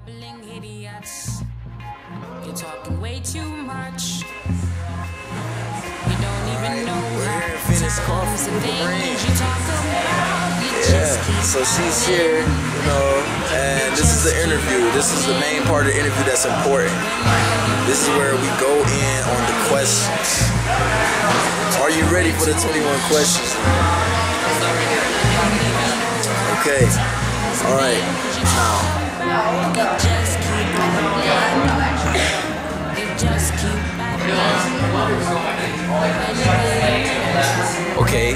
babbling idiots. You're talking way too much. You don't even know half the times and things you talk about. Yeah, so she's here, you know, and this is the interview. This is the main part of the interview that's important. This is where we go in on the questions. Are you ready for the 21 questions? Okay, all right, now. Okay,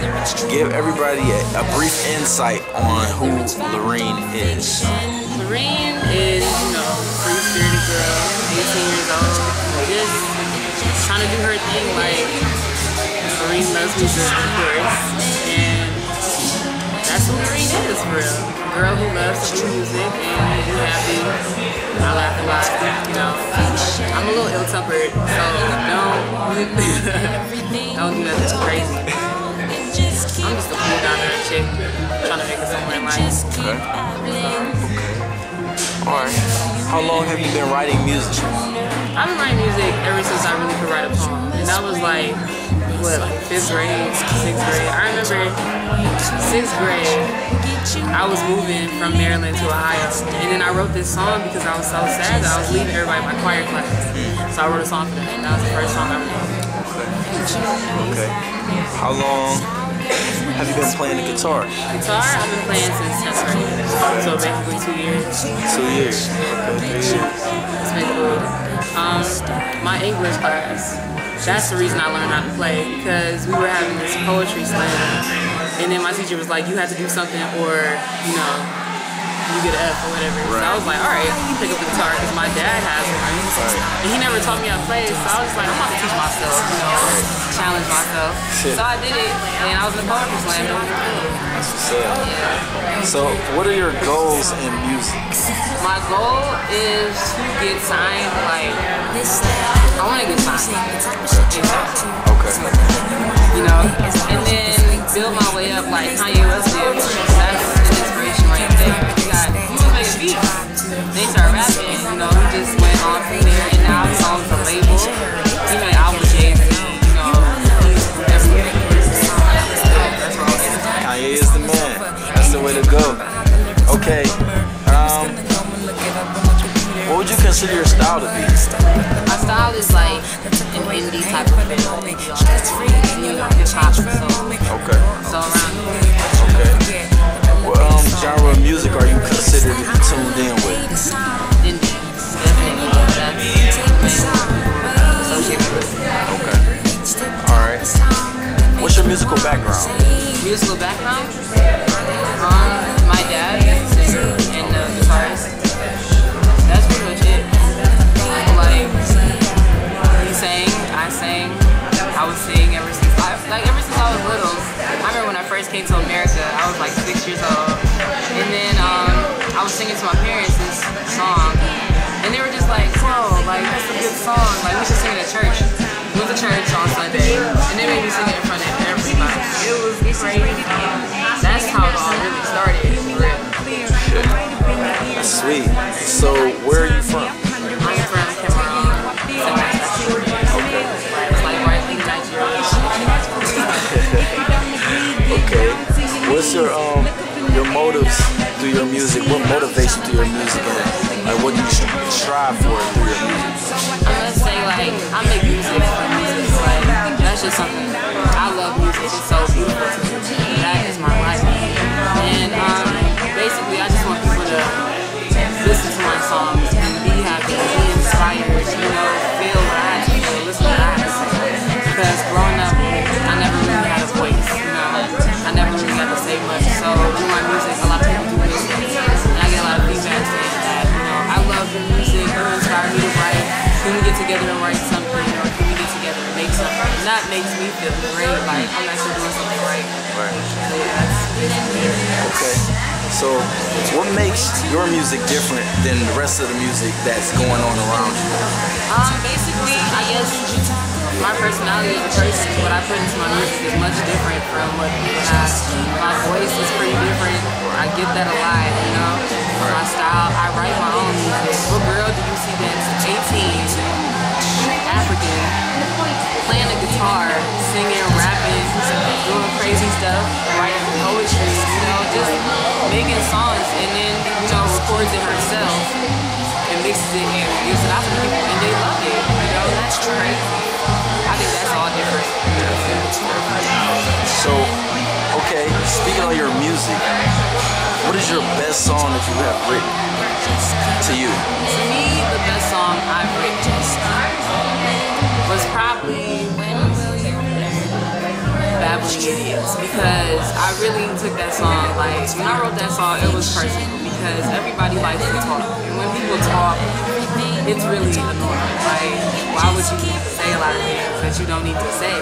give everybody a brief insight on who Lorine is. Lorine is, you know, free-spirited girl, 18 years old, just trying to do her thing. Like, Lorine loves music, of course, and that's who Lorine is, for real. A girl who loves to do music and be happy. I laugh a lot, you know. I'm a little ill-tempered, so don't do nothing too crazy. I'm just a cool down-to-earth chick trying to make it somewhere in life. Okay. Alright. How long have you been writing music? I've been writing music ever since I really could write a poem. And that was like, what, like 5th grade, 6th grade. I remember 6th grade, I was moving from Maryland to Ohio. And then I wrote this song because I was so sad that I was leaving everybody in my choir class. So I wrote a song for them. And that was the first song I wrote. Okay. How long have you been playing the guitar? Guitar, I've been playing since 10th grade. So basically 2 years. 2 years. Okay, 3 years. It's been cool. My English class, that's the reason I learned how to play, because we were having this poetry slam, and then my teacher was like, you have to do something or, you know, you get an F or whatever. Right. So I was like, alright, you pick up the guitar, because my dad has one, and he never taught me how to play, so I was like, I'm about to teach myself, you know, challenge myself. Shit. So I did it, and I was in the poetry slam. That's what's up. Yeah. So, what are your goals in music? My goal is to get signed, like, I want to get signed. Okay. You know, and then build my way up like Kanye West did. That's an inspiration right there. He was making beats. They started rapping, you know, he just went on from there, and now he's on the label. He made album with G.O.O.D, you know, everything. That's all. Kanye is the man. That's the way to go. Okay. What would you consider your style to be? My style is like an indie type of feel, you know, hip hop. Okay. So around here. Okay. What genre of music are you considered to be tuned in with? Indie, definitely. That's associated with. Okay. All right. What's your musical background? Musical background? My dad is a singer and a guitarist. That's pretty much it. Like, he sang, I sang, I would sing ever since I was little. I remember when I first came to America, I was like 6 years old. And then I was singing to my parents this song. And they were just like, whoa, like, that's a good song. Like, we should sing it at church. We went to church on Sunday. And they made me sing it in front of everybody. It was crazy. That's how it all really started. Shit. That's sweet. So, where are you from? I'm from Cameroon. Okay. It's like right in Nigeria. Okay. What's your motives through your music? What motivates you through your music? And like, what do you strive for through your music? I'm gonna say, like, I make music for music. Like, that's just something. I love music. It's so beautiful to me. That is my life. And basically, I just want people to listen to my songs and be happy, be inspired, you know, feel what I have to feel, listen to what I have to say. Because growing up, I never really had a voice, you know. I never really got to say much. So through my music, a lot of people do listen. And I get a lot of feedback saying that, you know, I love your music, you inspire me to write. Can we get together and write something, or can we get together and make something? And that makes me feel great, like I'm actually doing something right. Right. So yeah, that's basically it. Okay. So, what makes your music different than the rest of the music that's going on around you? Basically, I guess my personality as a person, what I put into my music is much different from what people have. My voice is pretty different. I get that a lot, you know. My style, I write my own music. stuff, writing poetry, you know, just making songs, and then, you know, records it herself and mixes it and gives it out to people, and they love it, you know, that's crazy. I think that's all different. So, okay, speaking of your music, what is your best song that you have written to you? To me, the best song I've written was probably Babbling Idiots, because I really took that song, like, when I wrote that song, it was personal, because everybody likes to talk, and when people talk, it's really annoying. Like, why would you say a lot of things that you don't need to say?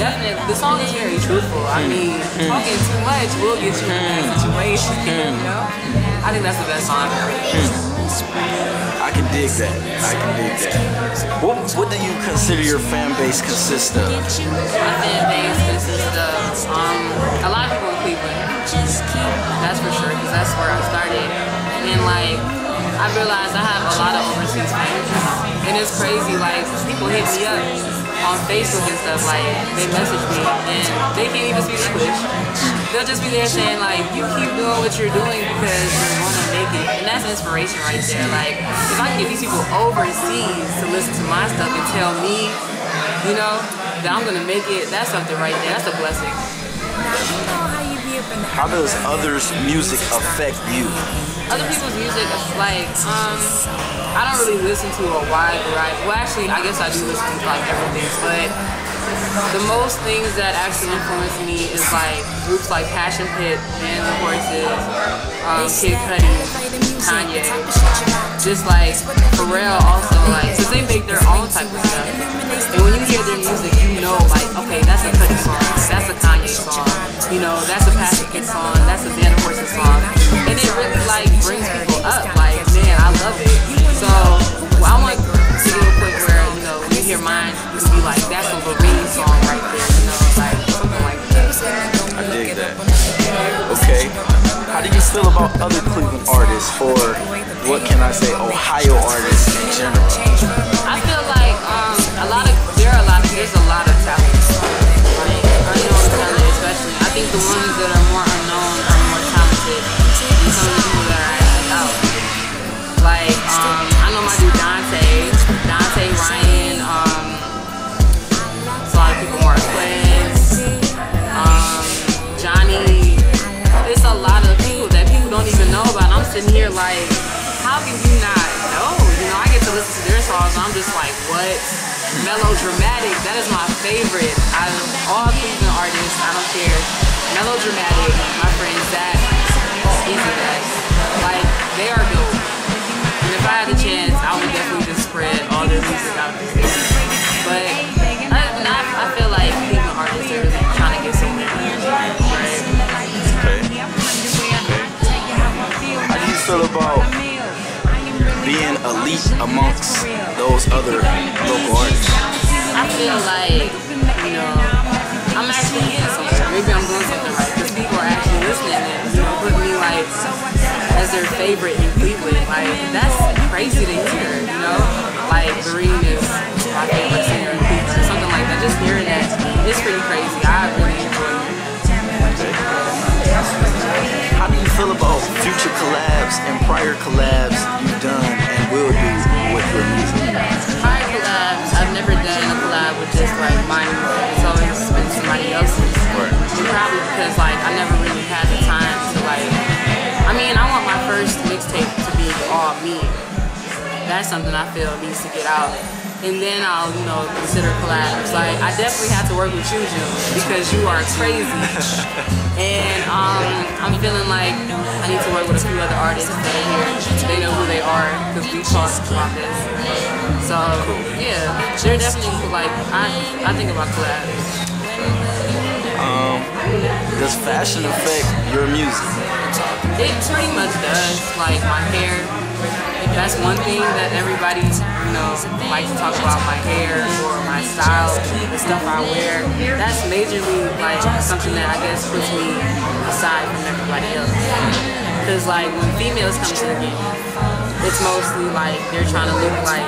Definitely, the song is very truthful. I mean, talking too much will get you in that situation, you know? I think that's the best song I've ever written. I can dig that. I can dig that. What do you consider your fan base consist of? My fan base consists of a lot of people in Cleveland. That's for sure, because that's where I started. And like, I realized I have a lot of overseas fans, and it's crazy. Like, people hit me up on Facebook and stuff. Like, they message me, and they can't even speak English. They'll just be there saying like, "You keep doing what you're doing because you want to make it," and that's inspiration right there. Like, if I can get these people overseas to listen to my stuff and tell me, you know, that I'm gonna make it, that's something right there. That's a blessing. How does others' music affect you? Other people's music is like, I don't really listen to a wide variety. Well, actually, I guess I do listen to like everything, but the most things that actually influence me is like groups like Passion Pit, and of course Kid Cudi, Kanye, just like Pharrell also, like, cause they make their own type of stuff. And when you hear their music, you know, like, okay, that's a Cudi song, that's a Kanye song, you know, that's a Passion Pit song, that's a Band of Horses song, and it really like brings people up. Like, man, I love it. So I want to get to a point where, you know, when you hear mine, you can be like, that's a Lorine song right there, you know, like something like that. I dig that. Okay. How do you feel about other Cleveland artists, or what can I say, Ohio artists in general? I feel like there's a lot of talent. Like, unknown talent especially. I think the ones that are more unknown are more talented than some of the people that are actually out. Like, I know my dude Dante Ryan, a lot of people, Mark Quez, Johnny. It's a lot of people that people don't even know about. I'm sitting here like, how can you not know? You know, I get to listen to their songs, and I'm just like, what? Melodramatic, that is my favorite. Out of all Cleveland artists, I don't care. Melodramatic, my friends, that easy that. Like, they are dope. And if I had a chance, I would definitely just spread all their music out there. But other than that, I feel like Cleveland artists are really trying to get somewhere. Right? Okay. How do you feel about being elite amongst those other local artists? I feel like, you know, I'm actually getting something. Maybe I'm doing something right, because people are actually listening and, you know, putting me like as their favorite in Cleveland. Like, that's crazy to hear, you know? Like, Lorine is my favorite singer in Cleveland or something like that. Just hearing that, it's pretty crazy. I really enjoy it. How do you feel about future collabs and prior collabs you've done and will do with your music? Prior collabs, I've never done a collab with just like my music. It's always been somebody else's. Right. And probably because like I never really had the time to like, I mean, I want my first mixtape to be all me. That's something I feel needs to get out. And then I'll, you know, consider collabs. Like, I definitely have to work with you, June, because you are crazy. And I'm feeling like I need to work with a few other artists that are here. They know who they are, because we talked about this. So, yeah, they're definitely, like, I think about collabs. Does fashion affect your music? It pretty much does. Like, my hair. That's one thing that everybody, you know, likes to talk about, my hair or my style, the stuff I wear. That's majorly like something that I guess puts me aside from everybody else. Cause like when females come to the game, it's mostly like they're trying to look like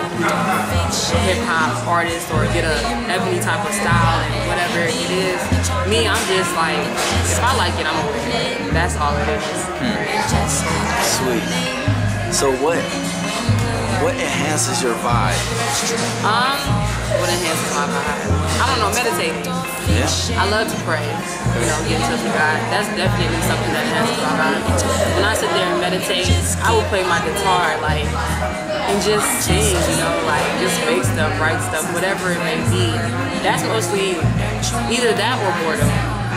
hip hop artists or get a ebony type of style and whatever it is. Me, I'm just like, if I like it, I'm gonna wear it. That's all it is. Sweet. So what enhances your vibe? What enhances my vibe? I don't know, meditating. Yeah. I love to pray, you know, get in touch with God. That's definitely something that enhances my vibe. When I sit there and meditate, I will play my guitar, like, and just sing, you know, like, just fake stuff, write stuff, whatever it may be. That's mostly either that or boredom.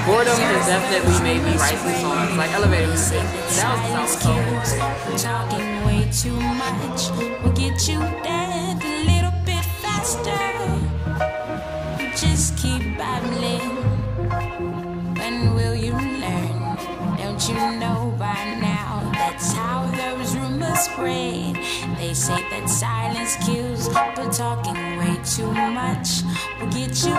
Boredom has definitely made me write some songs, like elevator music. That was because I was so bored. Talking way too much will get you dead a little bit faster. Just keep babbling. When will you learn? Don't you know by now? That's how those rumors spread. They say that silence kills, but talking way too much will get you